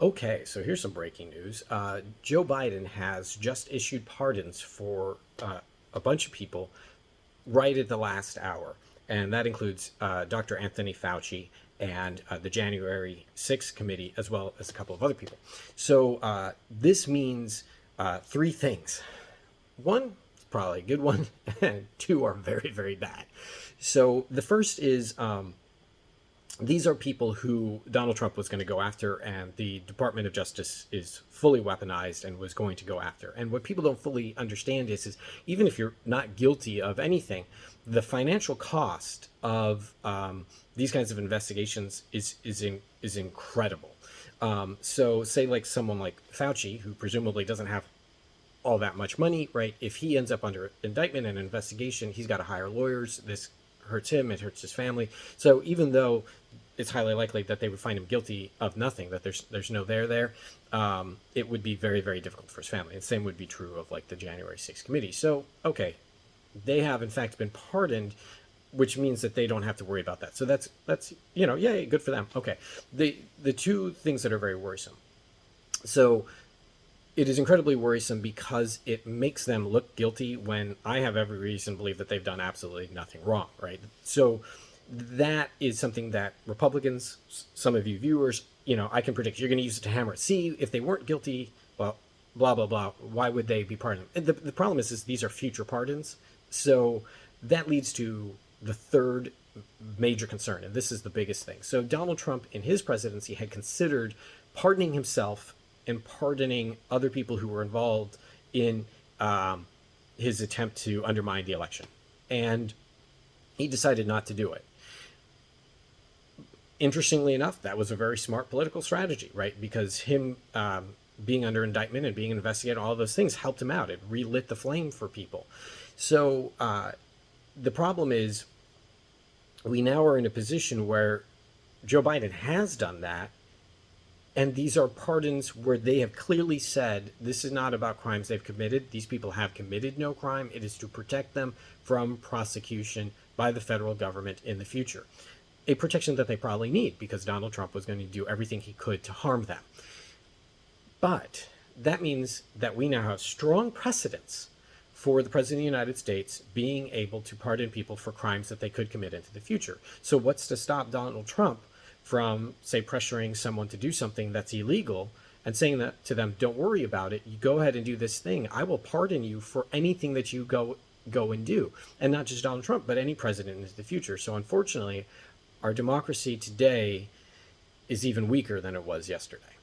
Okay, so here's some breaking news. Joe Biden has just issued pardons for a bunch of people right at the last hour. And that includes Dr. Anthony Fauci and the January 6th committee, as well as a couple of other people. So this means three things. One is probably a good one, and two are very, very bad. So the first is these are people who Donald Trump was going to go after, and the Department of Justice is fully weaponized and was going to go after. And what people don't fully understand is even if you're not guilty of anything, the financial cost of these kinds of investigations is incredible. So say like someone like Fauci, who presumably doesn't have all that much money, right? If he ends up under indictment and investigation, he's got to hire lawyers. This hurts him, it hurts his family. So even though it's highly likely that they would find him guilty of nothing, that there's no there, it would be very, very difficult for his family. And the same would be true of like the January 6th committee. So, okay, they have in fact been pardoned, which means that they don't have to worry about that. So that's yay, good for them. Okay, the two things that are very worrisome. So it is incredibly worrisome because it makes them look guilty when I have every reason to believe that they've done absolutely nothing wrong, right? So that is something that Republicans, some of you viewers, I can predict you're going to use it to hammer it. See, if they weren't guilty, well, blah, blah, blah, why would they be pardoned? And the problem is these are future pardons. So that leads to the third major concern, and this is the biggest thing. So Donald Trump in his presidency had considered pardoning himself and pardoning other people who were involved in his attempt to undermine the election. And he decided not to do it. Interestingly enough, that was a very smart political strategy, right? Because him being under indictment and being investigated, all those things helped him out. It relit the flame for people. So the problem is we now are in a position where Joe Biden has done that. And these are pardons where they have clearly said this is not about crimes they've committed. These people have committed no crime. It is to protect them from prosecution by the federal government in the future. A protection that they probably need because Donald Trump was going to do everything he could to harm them. But that means that we now have strong precedents for the President of the United States being able to pardon people for crimes that they could commit into the future. So what's to stop Donald Trump from, say, pressuring someone to do something that's illegal and saying that to them, don't worry about it, you go ahead and do this thing, I will pardon you for anything that you go and do. And not just Donald Trump, but any president into the future. So unfortunately, our democracy today is even weaker than it was yesterday.